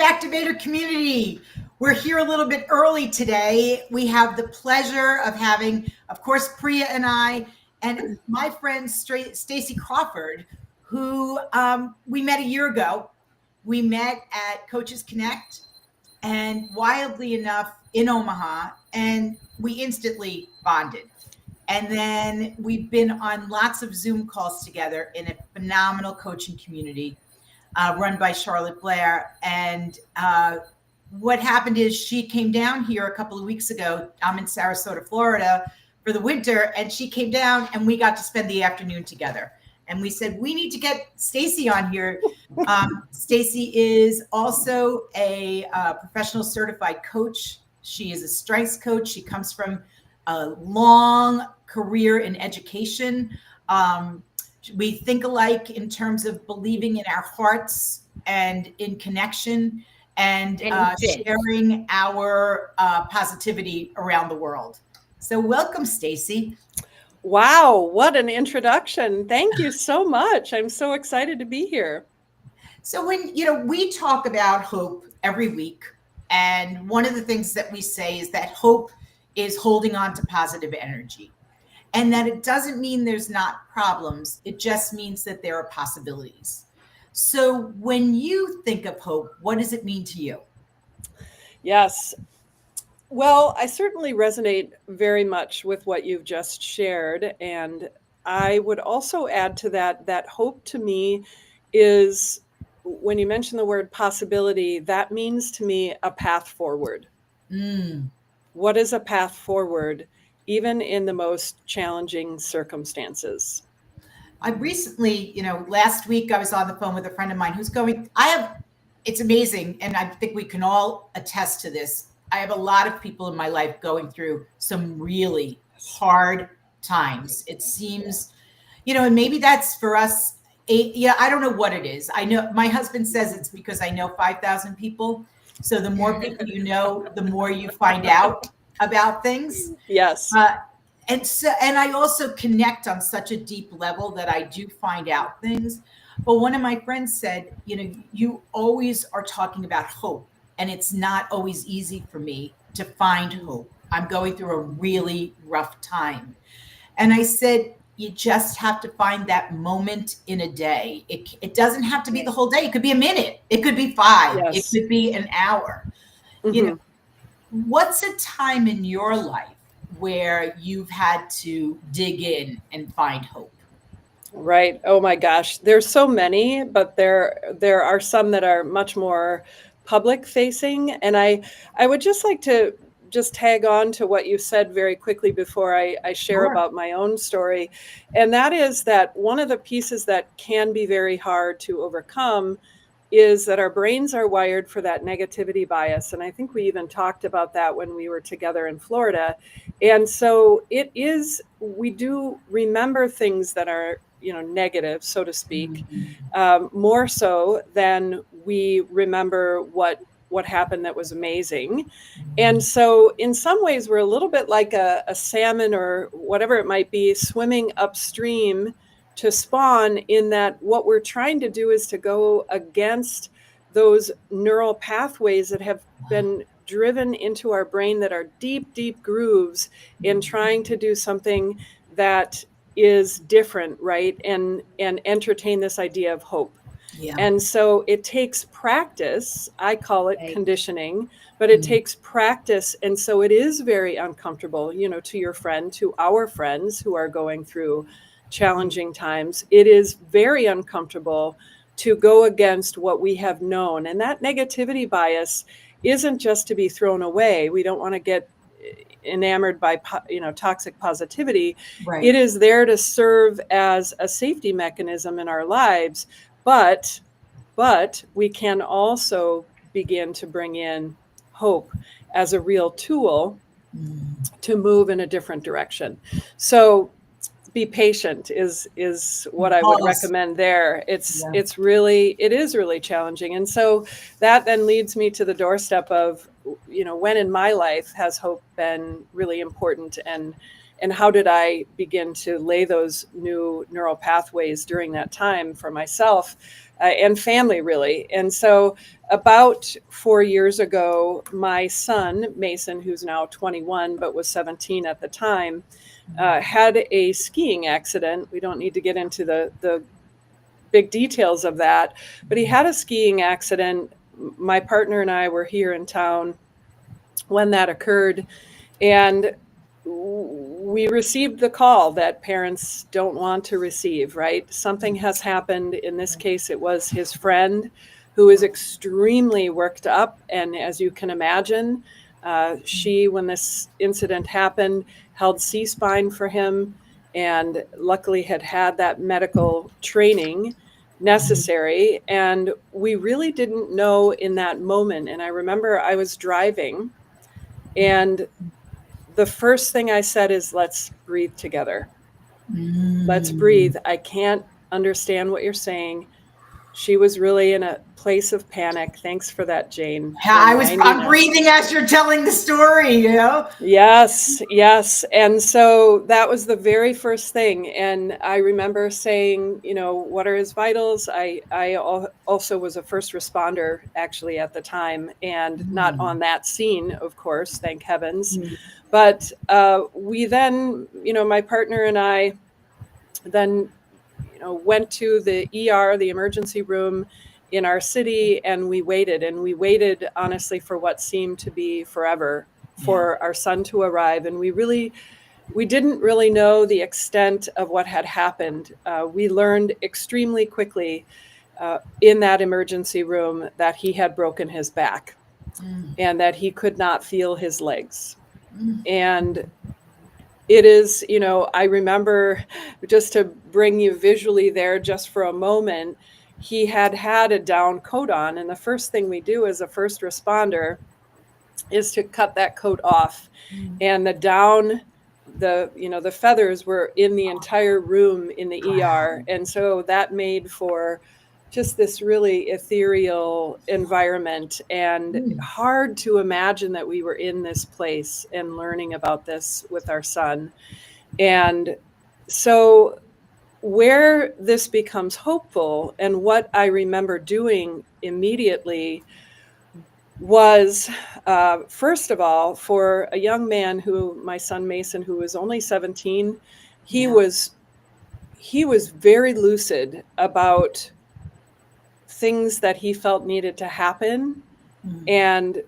Activator community. We're here a little bit early today. We have the pleasure of having, of course, Priya and I, and my friend Stacy Crawford, who we met a year ago. We met at Coaches Connect, and wildly enough in Omaha, and we instantly bonded. And then we've been on lots of Zoom calls together in a phenomenal coaching community run by Charlotte Blair. And what happened is she came down here a couple of weeks ago. I'm in Sarasota, Florida for the winter, and she came down and we got to spend the afternoon together. And we said, we need to get Stacy on here. Stacy is also a professional certified coach. She is a strengths coach. She comes from a long career in education. We think alike in terms of believing in our hearts and in connection and sharing our positivity around the world. So welcome, Stacy. Wow, what an introduction. Thank you so much. I'm so excited to be here. So when, we talk about hope every week, and one of the things that we say is that hope is holding on to positive energy, and that it doesn't mean there's not problems. It just means that there are possibilities. So when you think of hope, what does it mean to you? Yes. Well, I certainly resonate very much with what you've just shared. And I would also add to that hope to me is, when you mention the word possibility, that means to me a path forward. What is a path forward, even in the most challenging circumstances? I recently, last week I was on the phone with a friend of mine who's it's amazing. And I think we can all attest to this. I have a lot of people in my life going through some really hard times. It seems, and maybe that's for us. I don't know what it is. I know my husband says it's because I know 5,000 people. So the more people you know, the more you find out about things. Yes. And I also connect on such a deep level that I do find out things. But one of my friends said, you always are talking about hope. And it's not always easy for me to find hope. I'm going through a really rough time. And I said, you just have to find that moment in a day. It doesn't have to be the whole day. It could be a minute. It could be 5. Yes. It could be an hour. Mm-hmm. What's a time in your life where you've had to dig in and find hope? Right. Oh my gosh. There's so many, but there are some that are much more public facing. And I would just like to just tag on to what you said very quickly before I share about my own story. And that is that one of the pieces that can be very hard to overcome is that our brains are wired for that negativity bias. And I think we even talked about that when we were together in Florida. And so we do remember things that are, negative, so to speak, more so than we remember what happened that was amazing. And so in some ways, we're a little bit like a salmon or whatever it might be, swimming upstream to spawn, in that what we're trying to do is to go against those neural pathways that have been driven into our brain, that are deep, deep grooves in trying to do something that is different, right? And entertain this idea of hope. Yeah. And so it takes practice. I call it conditioning, but it takes practice. And so it is very uncomfortable, to your friend, to our friends who are going through challenging times. It is very uncomfortable to go against what we have known. And that negativity bias isn't just to be thrown away. We don't want to get enamored by, toxic positivity. Right. It is there to serve as a safety mechanism in our lives. But we can also begin to bring in hope as a real tool to move in a different direction. So be patient is what I would recommend there. It is really challenging. And so that then leads me to the doorstep of, when in my life has hope been really important. And and how did I begin to lay those new neural pathways during that time for myself and family, really. And so about 4 years ago, my son, Mason, who's now 21, but was 17 at the time, had a skiing accident. We don't need to get into the big details of that, but he had a skiing accident. My partner and I were here in town when that occurred, and we received the call that parents don't want to receive, right? Something has happened. In this case, it was his friend who is extremely worked up. And as you can imagine, she, when this incident happened, held C-spine for him and luckily had that medical training necessary. And we really didn't know in that moment. And I remember I was driving, and the first thing I said is, let's breathe together. Let's breathe. I can't understand what you're saying. She was really in a place of panic. Thanks for that, Jane. I'm breathing as you're telling the story, you know? Yes, yes. And so that was the very first thing. And I remember saying, you know, what are his vitals? I also was a first responder actually at the time, and not on that scene, of course, thank heavens. But we then, you know, my partner and I then, you know, went to the ER, the emergency room in our city, and we waited honestly for what seemed to be forever for our son to arrive. And we didn't really know the extent of what had happened. We learned extremely quickly in that emergency room that he had broken his back and that he could not feel his legs. And it is, you know, I remember, just to bring you visually there just for a moment, he had a down coat on. And the first thing we do as a first responder is to cut that coat off. And the feathers were in the entire room in the ER. And so that made for just this really ethereal environment, and hard to imagine that we were in this place and learning about this with our son. And so where this becomes hopeful, and what I remember doing immediately, was first of all, for a young man my son Mason, who was only 17, he was very lucid about things that he felt needed to happen, and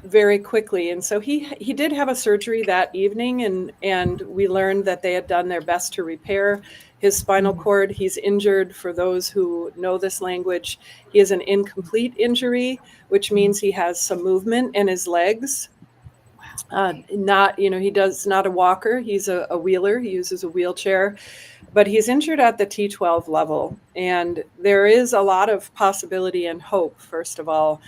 very quickly. And so he did have a surgery that evening, and we learned that they had done their best to repair his spinal cord. He's injured, for those who know this language, he has an incomplete injury, which means he has some movement in his legs. He's not a walker, he's a wheeler, he uses a wheelchair, but he's injured at the T12 level. And there is a lot of possibility and hope, first of all,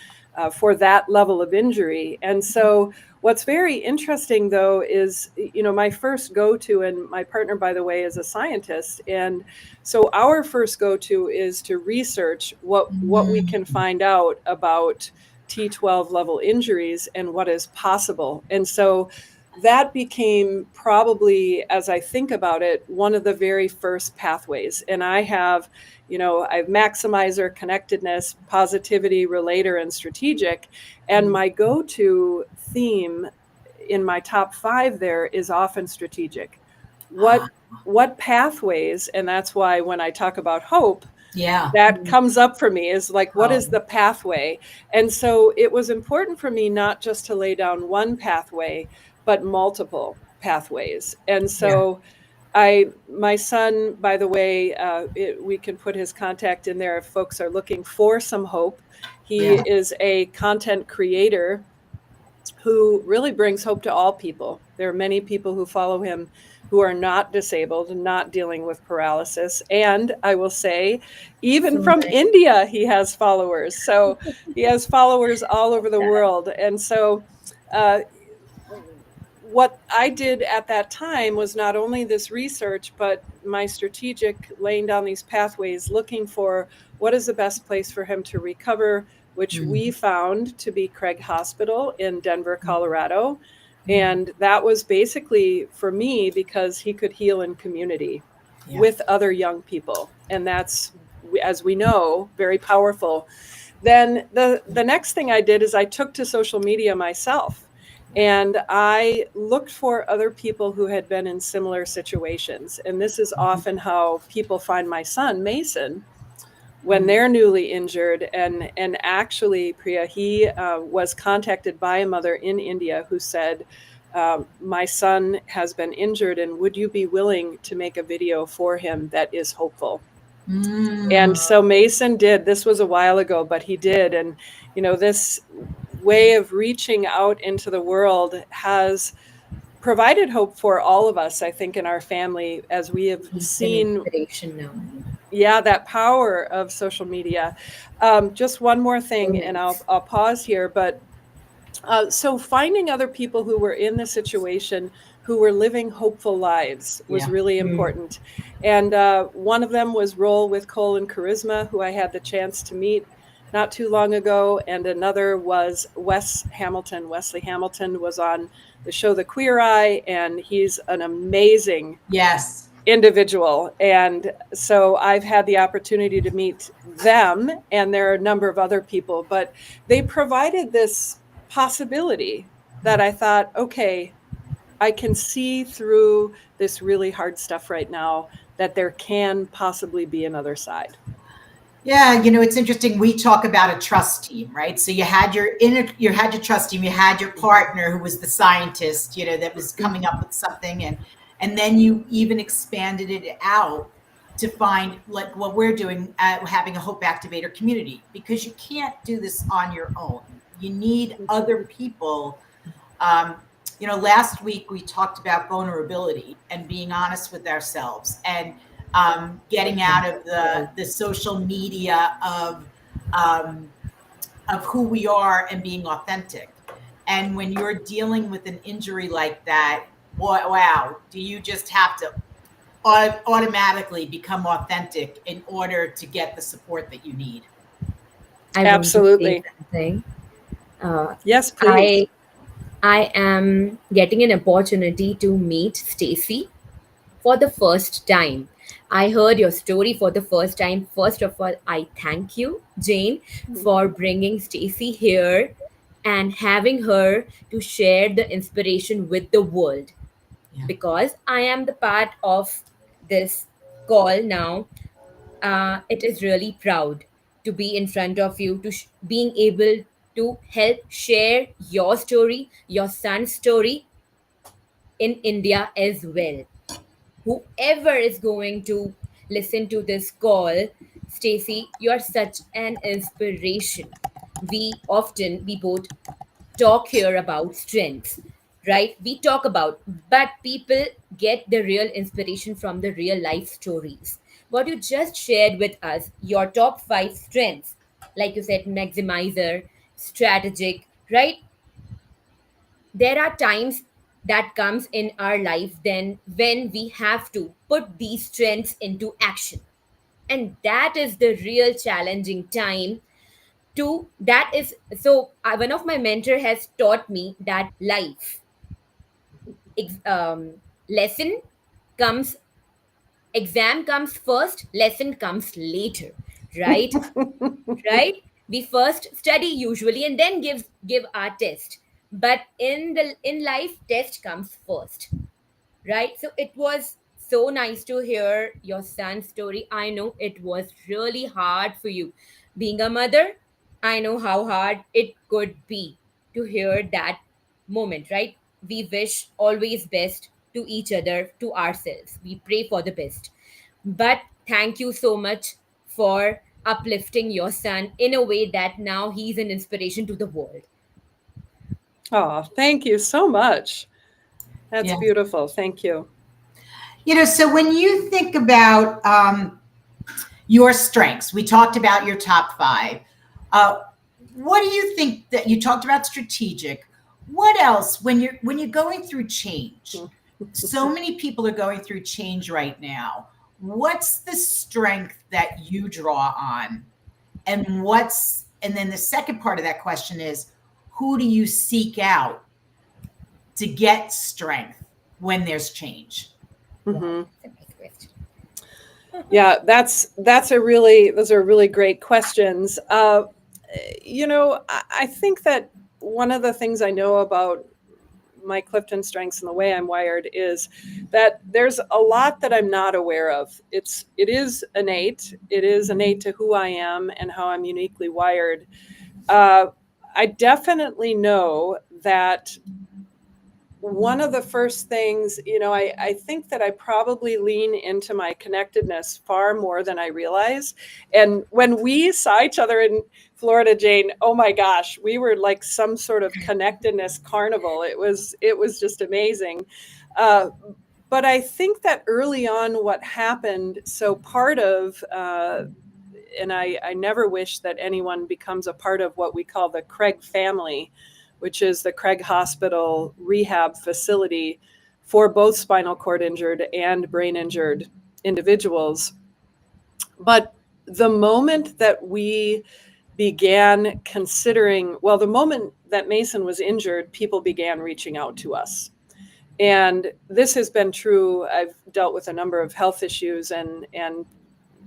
for that level of injury. And so what's very interesting, though, is, you know, my first go-to, and my partner, by the way, is a scientist. And so our first go-to is to research what we can find out about T12 level injuries and what is possible. And so that became probably, as I think about it, one of the very first pathways. And I have maximizer, connectedness, positivity, relator, and strategic. And my go-to theme in my top 5 there is often strategic. What pathways, and that's why when I talk about hope, that comes up for me, is like, what is the pathway? And so it was important for me not just to lay down one pathway, but multiple pathways. And so my son, by the way, we can put his contact in there if folks are looking for some hope. He is a content creator who really brings hope to all people. There are many people who follow him who are not disabled and not dealing with paralysis. And I will say, even from India, he has followers. So he has followers all over the world. And so what I did at that time was not only this research, but my strategic laying down these pathways, looking for what is the best place for him to recover, which we found to be Craig Hospital in Denver, Colorado. And that was basically for me because he could heal in community with other young people. And that's, as we know, very powerful. Then the next thing I did is I took to social media myself. And I looked for other people who had been in similar situations. And this is often how people find my son, Mason, when they're newly injured. And actually, Priya, he was contacted by a mother in India who said, my son has been injured, and would you be willing to make a video for him that is hopeful? And so Mason did. This was a while ago, but he did. And, you know, this way of reaching out into the world has provided hope for all of us, I think, in our family, as we have seen. Inspiration now. Yeah, that power of social media. Just one more thing, and I'll pause here. But so finding other people who were in the situation, who were living hopeful lives, was really important. And one of them was Roll with Cole and Charisma, who I had the chance to meet not too long ago. And another was Wesley Hamilton was on the show The Queer Eye, and he's an amazing individual. And so I've had the opportunity to meet them, and there are a number of other people, but they provided this possibility that I thought, okay, I can see through this really hard stuff right now, that there can possibly be another side. Yeah, you know, it's interesting. We talk about a trust team, right? So you had your trust team, you had your partner who was the scientist, you know, that was coming up with something, and then you even expanded it out to find, like what we're doing, having a Hope Activator community, because you can't do this on your own. You need other people. You know, last week we talked about vulnerability and being honest with ourselves, and getting out of the social media of who we are and being authentic. And when you're dealing with an injury like that, wow, do you just have to automatically become authentic in order to get the support that you need? Absolutely. Yes, please. I am getting an opportunity to meet Stacy for the first time. I heard your story for the first time. First of all, I thank you, Jane, for bringing Stacy here and having her to share the inspiration with the world. Because I am the part of this call now, it is really proud to be in front of you, to being able to help share your story, your son's story in India as well. Whoever is going to listen to this call, Stacy, you are such an inspiration. We both talk here about strengths, right? We talk about, but people get the real inspiration from the real life stories. What you just shared with us, your top 5 strengths, like you said, maximizer, strategic, right? There are times that comes in our life then when we have to put these strengths into action, and that is the real challenging time to that is so one of my mentor has taught me that life lesson comes exam comes first, lesson comes later, right? Right, we first study usually and then give our test, but in life test comes first, right? So it was so nice to hear your son's story. I know it was really hard for you being a mother. I know how hard it could be to hear that moment, right? We wish always best to each other, to ourselves. We pray for the best. But thank you so much for uplifting your son in a way that now he's an inspiration to the world. Oh, thank you so much. That's beautiful. Thank you. You know, so when you think about your strengths, we talked about your top 5. What do you think that you talked about strategic? What else when you're going through change? So many people are going through change right now. What's the strength that you draw on? And then the second part of that question is, who do you seek out to get strength when there's change? Mhm. That's a nice question. Yeah, those are really great questions. I think that one of the things I know about my Clifton strengths and the way I'm wired is that there's a lot that I'm not aware of. It is innate. It is innate to who I am and how I'm uniquely wired. I definitely know that one of the first things, I think that I probably lean into my connectedness far more than I realize. And when we saw each other in Florida, Jane, oh my gosh, we were like some sort of connectedness carnival. It was just amazing. But I think that early on what happened, so part of, and I never wish that anyone becomes a part of what we call the Craig family, which is the Craig Hospital rehab facility for both spinal cord injured and brain injured individuals. But the moment that we began considering, well, the moment that Mason was injured, people began reaching out to us. And this has been true. I've dealt with a number of health issues and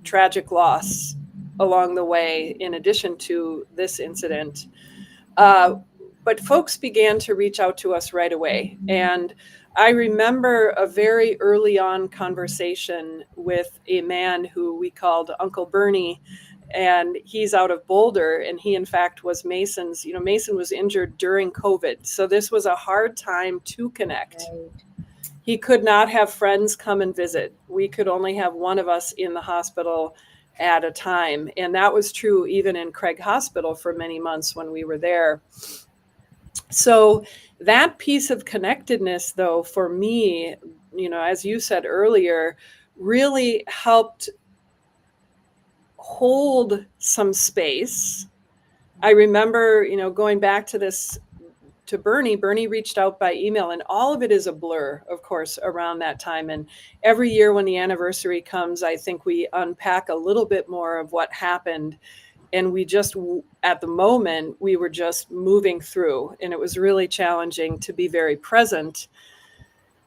tragic loss along the way, in addition to this incident. But folks began to reach out to us right away. And I remember a very early on conversation with a man who we called Uncle Bernie, and he's out of Boulder, and he in fact was Mason's. Mason was injured during COVID, so this was a hard time to connect. Right. He could not have friends come and visit. We could only have one of us in the hospital at a time, and that was true even in Craig Hospital for many months when we were there. So that piece of connectedness, though, for me, as you said earlier, really helped hold some space. I remember, going back to this, to Bernie reached out by email, and all of it is a blur, of course, around that time. And every year when the anniversary comes, I think we unpack a little bit more of what happened. And we just, at the moment, we were just moving through, and it was really challenging to be very present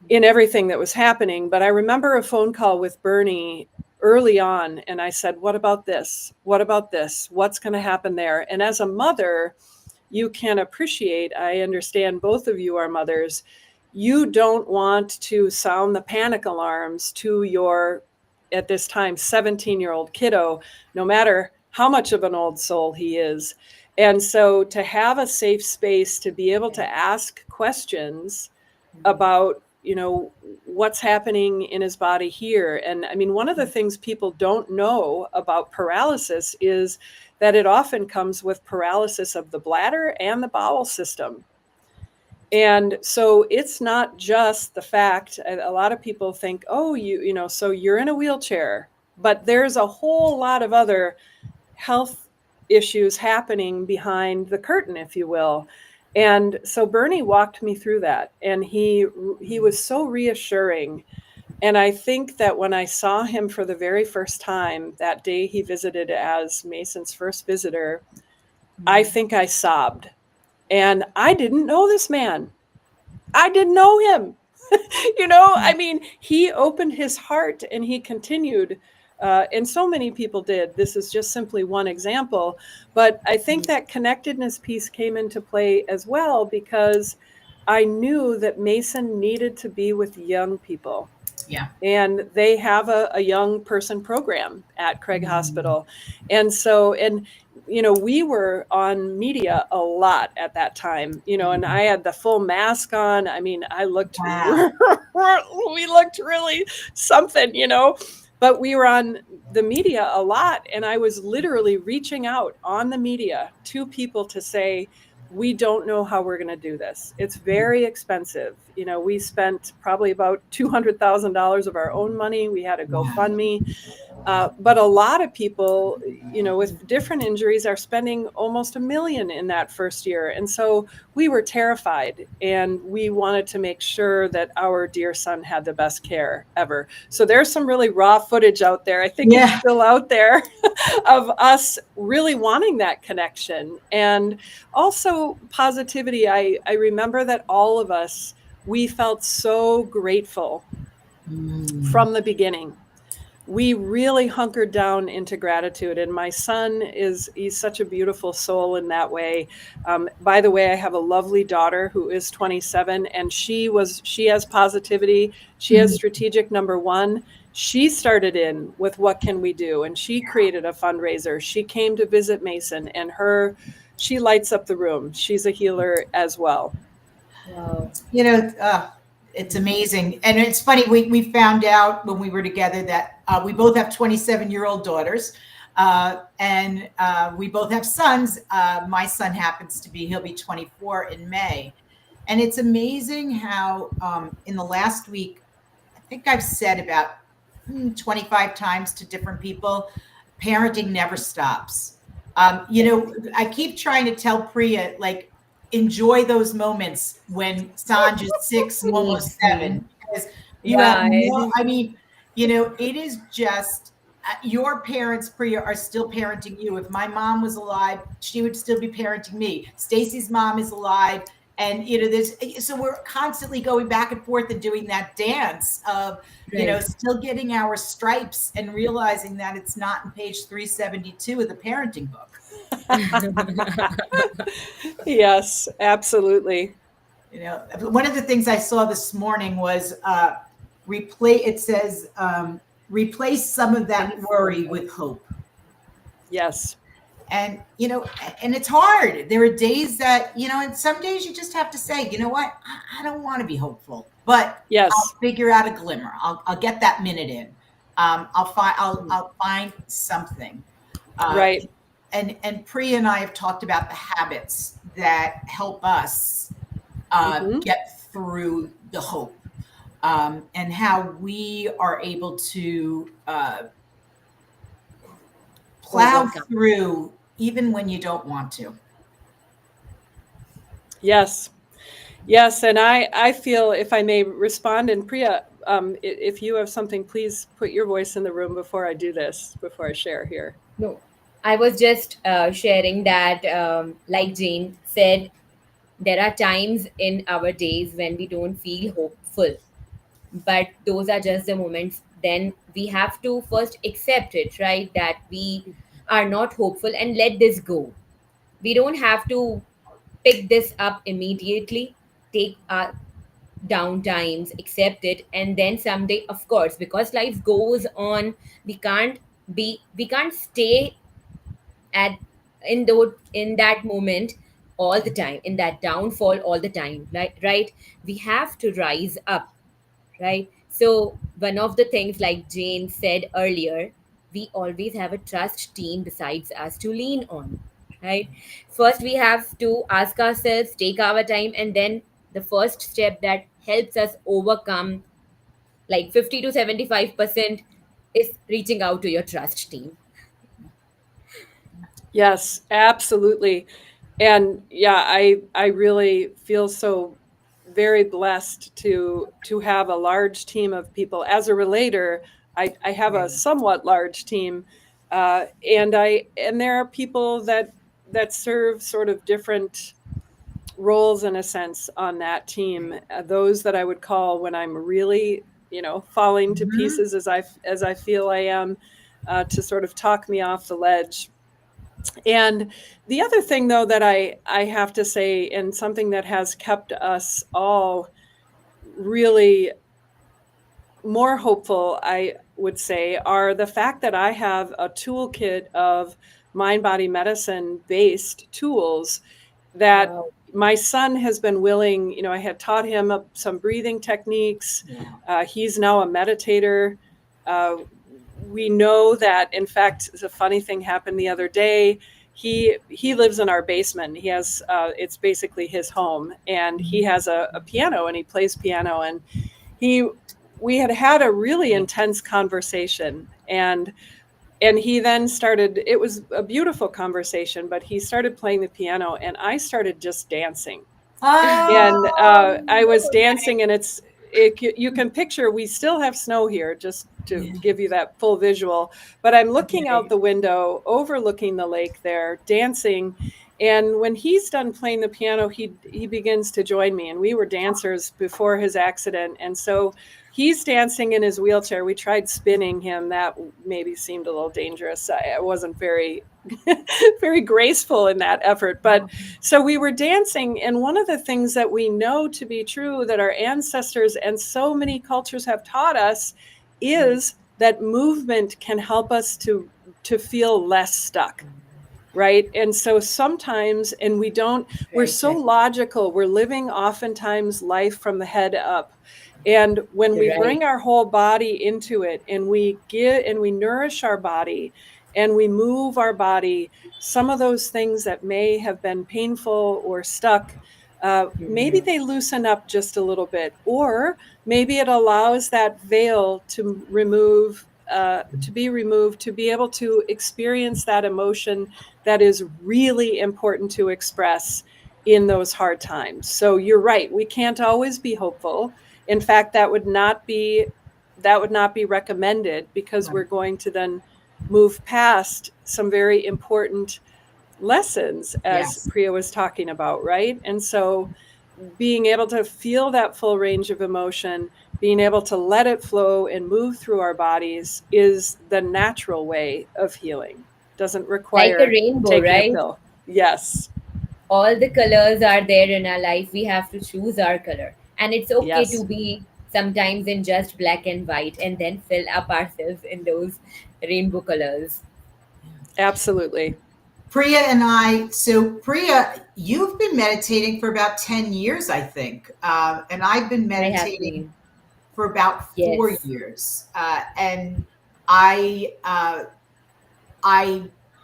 in everything that was happening. But I remember a phone call with Bernie early on, and I said, what about this? What about this? What's going to happen there? And as a mother, you can appreciate, I understand both of you are mothers, you don't want to sound the panic alarms to your, at this time, 17-year-old kiddo, no matter how much of an old soul he is. And so to have a safe space to be able to ask questions about, what's happening in his body here. And I mean, one of the things people don't know about paralysis is that it often comes with paralysis of the bladder and the bowel system. And so it's not just the fact, a lot of people think, oh, so you're in a wheelchair, but there's a whole lot of other health issues happening behind the curtain, if you will. And so Bernie walked me through that, and he was so reassuring. And I think that when I saw him for the very first time, that day he visited as Mason's first visitor, I think I sobbed. And I didn't know this man. I didn't know him. I mean, he opened his heart and he continued. And so many people did. This is just simply one example. But I think that connectedness piece came into play as well, because I knew that Mason needed to be with young people. Yeah. And they have a young person program at Craig Hospital. And so, we were on media a lot at that time, and I had the full mask on. I mean, I looked, we looked really something, but we were on the media a lot. And I was literally reaching out on the media to people to say, we don't know how we're going to do this. It's very expensive. We spent probably about $200,000 of our own money. We had a GoFundMe. But a lot of people, with different injuries are spending almost $1 million in that first year. And so we were terrified, and we wanted to make sure that our dear son had the best care ever. So there's some really raw footage out there. I think it's still out there of us really wanting that connection. And also positivity. I remember that all of us we felt so grateful from the beginning. We really hunkered down into gratitude. And my son he's such a beautiful soul in that way. By the way, I have a lovely daughter who is 27, and she has positivity. She has strategic number 1. She started in with what can we do? And she created a fundraiser. She came to visit Mason, and she lights up the room. She's a healer as well. Wow. You know, it's amazing. And it's funny, we found out when we were together that we both have 27-year-old daughters, and we both have sons. My son he'll be 24 in May. And it's amazing how in the last week, I think I've said about 25 times to different people, parenting never stops. I keep trying to tell Priya, like, enjoy those moments when Sanj is 6, almost 7, because you have it is just your parents, Priya, are still parenting you. If my mom was alive, she would still be parenting me. Stacy's mom is alive. And, so we're constantly going back and forth and doing that dance of, still getting our stripes and realizing that it's not in page 372 of the parenting book. Yes, absolutely. One of the things I saw this morning was replace some of that worry with hope. Yes. And, and it's hard. There are days that, and some days you just have to say, you know what, I don't want to be hopeful, but yes, I'll figure out a glimmer. I'll get that minute in. I'll find something. Right. And Priya and I have talked about the habits that help us get through the hope, and how we are able to plow through even when you don't want to. Yes. Yes. And I feel, if I may respond, and Priya, if you have something, please put your voice in the room before I share here. No, I was just sharing that, like Jane said, there are times in our days when we don't feel hopeful, but those are just the moments. Then we have to first accept it, right? That we are not hopeful and let this go. We don't have to pick this up immediately. Take our down times, accept it, and then someday, of course, because life goes on, we can't stay at in that moment all the time, in that downfall all the time, right? We have to rise up, right? So one of the things, like Jane said earlier, we always have a trust team besides us to lean on, right? First we have to ask ourselves, take our time, and then the first step that helps us overcome like 50 to 75% is reaching out to your trust team. Yes, absolutely. And yeah, I really feel so very blessed to have a large team of people. As a relator, I have a somewhat large team, and there are people that serve sort of different roles in a sense on that team. Those that I would call when I'm really, falling to pieces as I feel I am, to sort of talk me off the ledge. And the other thing, though, that I have to say, and something that has kept us all really more hopeful, I would say, are the fact that I have a toolkit of mind-body medicine-based tools that my son has been willing. I had taught him some breathing techniques. He's now a meditator. We know that, in fact, a funny thing happened the other day. He lives in our basement. He has it's basically his home, and he has a piano, and he plays piano. And we had a really intense conversation, and he then started. It was a beautiful conversation, but he started playing the piano, and I started just dancing. And I was dancing, and you can picture, we still have snow here, just to give you that full visual, but I'm looking out the window overlooking the lake there, dancing, And when he's done playing the piano, he begins to join me. And we were dancers before his accident. And so he's dancing in his wheelchair. We tried spinning him. That maybe seemed a little dangerous. I wasn't very, very graceful in that effort. But so we were dancing. And one of the things that we know to be true that our ancestors and so many cultures have taught us is that movement can help us to feel less stuck. Right. And so sometimes, and we're so logical, we're living oftentimes life from the head up. And when we bring our whole body into it and we nourish our body and we move our body, some of those things that may have been painful or stuck, maybe they loosen up just a little bit, or maybe it allows that veil to be removed, to be able to experience that emotion that is really important to express in those hard times. So you're right. We can't always be hopeful. In fact, that would not be recommended, because we're going to then move past some very important lessons, as Priya was talking about, right? And so being able to feel that full range of emotion, being able to let it flow and move through our bodies is the natural way of healing. Doesn't require like a rainbow, taking right? a pill. Yes. All the colors are there in our life. We have to choose our color. And it's okay Yes. to be sometimes in just black and white and then fill up ourselves in those rainbow colors. Absolutely. Priya and I, so Priya, you've been meditating for about 10 years, I think. And I've been I have meditating been. for about 4 Yes. years. And I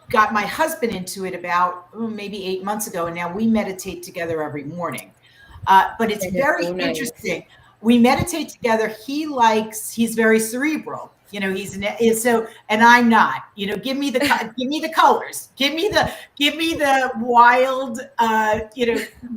got my husband into it about maybe 8 months ago, and now we meditate together every morning. But it's That is very so nice. interesting. We meditate together. He's very cerebral. And I'm not. Give me the colors. Give me the wild.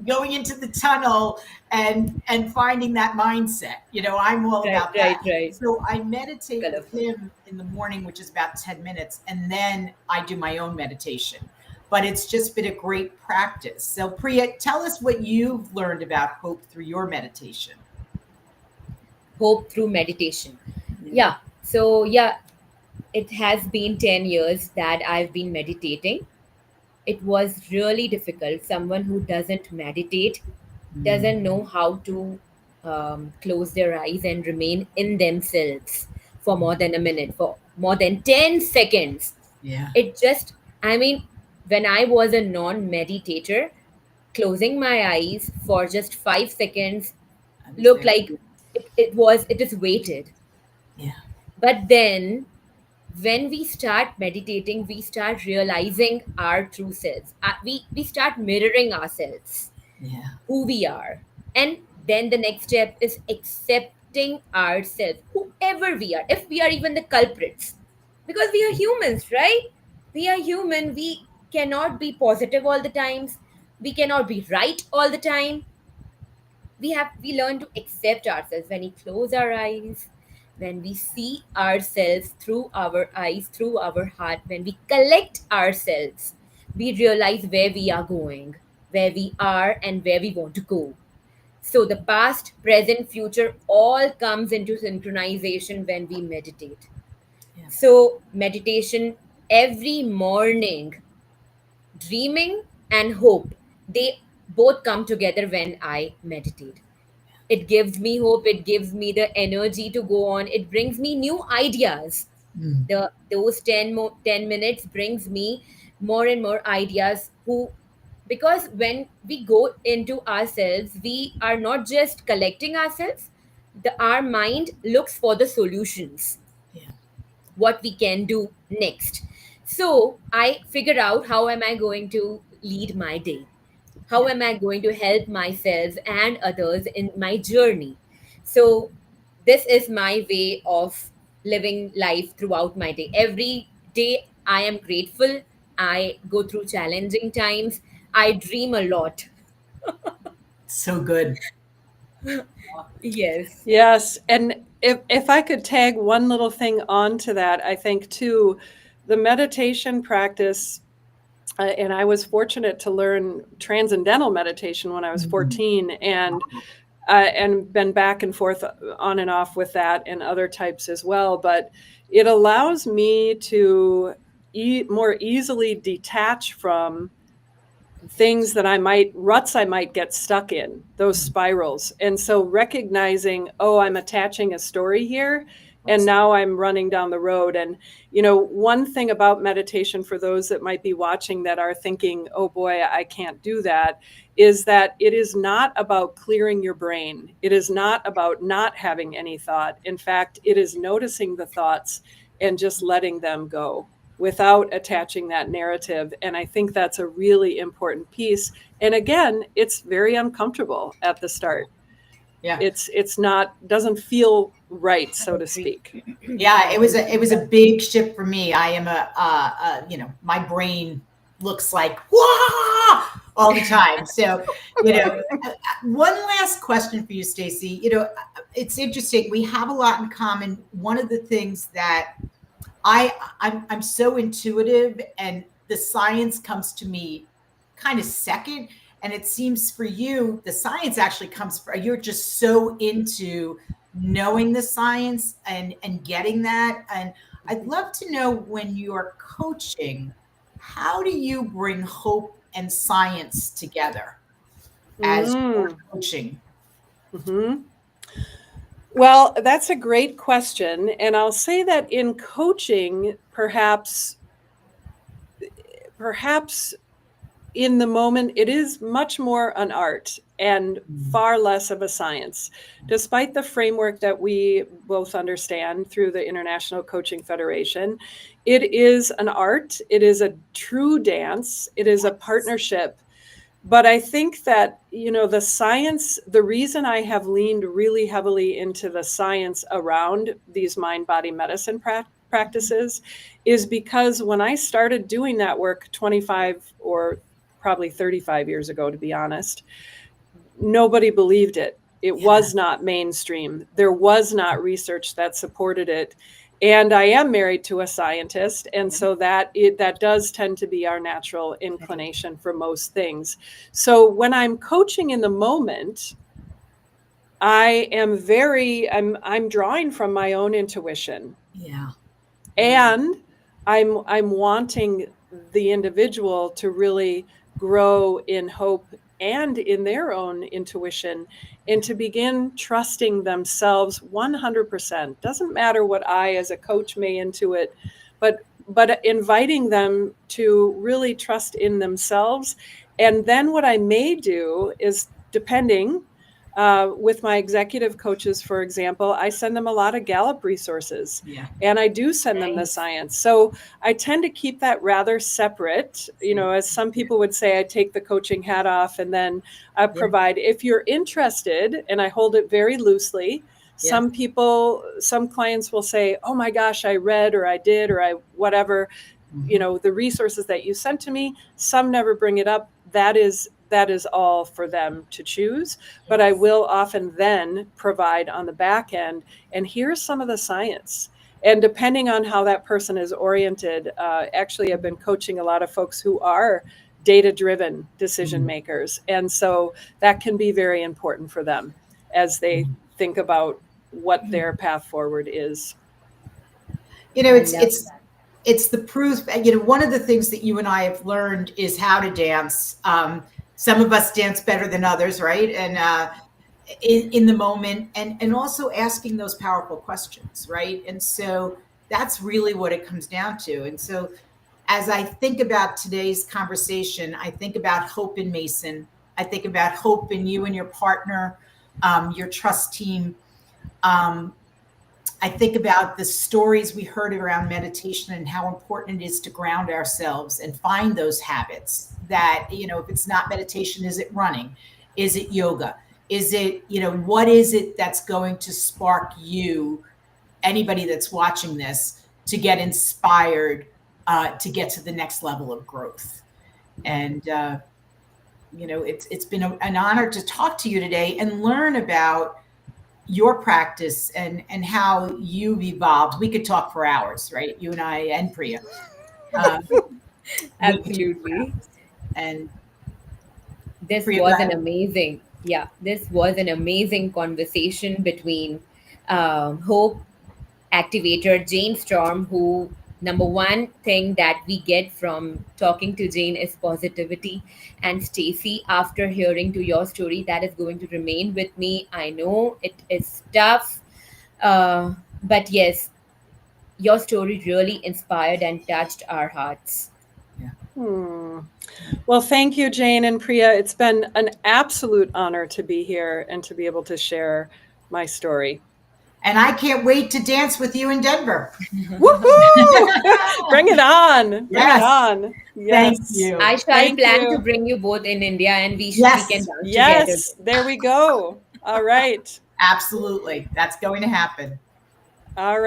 Going into the tunnel and finding that mindset. I'm all about that. Right. So I meditate with Colorful. him in the morning, which is about 10 minutes, and then I do my own meditation. But it's just been a great practice. So Priya, tell us what you've learned about hope through your meditation. Hope through meditation. Yeah. So, it has been 10 years that I've been meditating. It was really difficult. Someone who doesn't meditate doesn't know how to close their eyes and remain in themselves for more than a minute, for more than 10 seconds. Yeah. It just, I mean, when I was a non meditator, closing my eyes for just 5 seconds looked like it is weighted. Yeah. But then when we start meditating, we start realizing our true selves. We start mirroring ourselves, Yeah. who we are. And then the next step is accepting ourselves, whoever we are, if we are even the culprits. Because we are humans, right? We are human. We cannot be positive all the times. We cannot be right all the time. We learn to accept ourselves when we close our eyes, when we see ourselves through our eyes, through our heart, when we collect ourselves, we realize where we are going, where we are, and where we want to go. So the past, present, future all comes into synchronization when we meditate. Yeah. So meditation every morning, dreaming and hope, they both come together when I meditate. It gives me hope, it gives me the energy to go on, it brings me new ideas. Those 10 minutes brings me more and more ideas, who because when we go into ourselves, we are not just collecting ourselves. Our mind looks for the solutions, Yeah. what we can do next. So I figure out, how am I going to lead my day? How am I going to help myself and others in my journey? So this is my way of living life throughout my day. Every day I am grateful. I go through challenging times. I dream a lot. So good. Yes. Yes. And if I could tag one little thing onto that, I think too, the meditation practice and I was fortunate to learn transcendental meditation when I was 14, and been back and forth on and off with that and other types as well. But it allows me to more easily detach from things that ruts I might get stuck in, those spirals. And so recognizing, oh, I'm attaching a story here, and now I'm running down the road. And, one thing about meditation for those that might be watching that are thinking, oh boy, I can't do that, is that it is not about clearing your brain. It is not about not having any thought. In fact, it is noticing the thoughts and just letting them go without attaching that narrative. And I think that's a really important piece. And again, it's very uncomfortable at the start. Yeah. It's not, doesn't feel right, so to speak. Yeah, it was a big shift for me. I am my brain looks like wah all the time. So, one last question for you, Stacy. It's interesting. We have a lot in common. One of the things that I'm so intuitive, and the science comes to me kind of second. And it seems for you, the science actually you're just so into knowing the science and getting that. And I'd love to know, when you're coaching, how do you bring hope and science together as you're coaching? Mm-hmm. Well, that's a great question. And I'll say that in coaching, perhaps in the moment, it is much more an art and far less of a science. Despite the framework that we both understand through the International Coaching Federation, it is an art. It is a true dance. It is a partnership. But I think that, the science, the reason I have leaned really heavily into the science around these mind-body medicine practices is because when I started doing that work 25 or probably 35 years ago, to be honest, nobody believed it. It was not mainstream. There was not research that supported it. And I am married to a scientist, and so that does tend to be our natural inclination for most things. So when I'm coaching in the moment, I'm drawing from my own intuition. Yeah. And I'm wanting the individual to really grow in hope and in their own intuition, and to begin trusting themselves 100%. Doesn't matter what I as a coach may intuit, but inviting them to really trust in themselves. And then what I may do is, depending, with my executive coaches, for example, I send them a lot of Gallup resources, and I do send them the science. So I tend to keep that rather separate. As some people would say, I take the coaching hat off and then I provide, if you're interested, and I hold it very loosely. Some clients will say, oh my gosh, I read, or I did, or I whatever, the resources that you sent to me. Some never bring it up. That is all for them to choose. But I will often then provide on the back end, and here's some of the science. And depending on how that person is oriented, actually I've been coaching a lot of folks who are data-driven decision makers. And so that can be very important for them as they think about what their path forward is. It's the proof. One of the things that you and I have learned is how to dance. Some of us dance better than others, right? And in the moment, and also asking those powerful questions, right? And so that's really what it comes down to. And so as I think about today's conversation, I think about hope in Mason. I think about hope in you and your partner, your trust team. I think about the stories we heard around meditation and how important it is to ground ourselves and find those habits that, if it's not meditation, is it running? Is it yoga? Is it, what is it that's going to spark you, anybody that's watching this, to get inspired, to get to the next level of growth? And, it's been an honor to talk to you today and learn about your practice and how you've evolved. We could talk for hours, right? You and I and Priya. Absolutely. And This Priya, go was an ahead. amazing, yeah, this was an amazing conversation between Hope, Activator, JaneStorm, who number one thing that we get from talking to Jane is positivity. And Stacy, after hearing to your story, that is going to remain with me. I know it is tough, but yes, your story really inspired and touched our hearts. Hmm. Well, thank you, Jane and Priya. It's been an absolute honor to be here and to be able to share my story. And I can't wait to dance with you in Denver. Woohoo! Bring it on. Bring it Yes. on. Thank Yes. you. I shall Thank plan to you. bring you both in India, and we can Yes, dance together. Yes. There we go. All right. absolutely. That's going to happen. All right.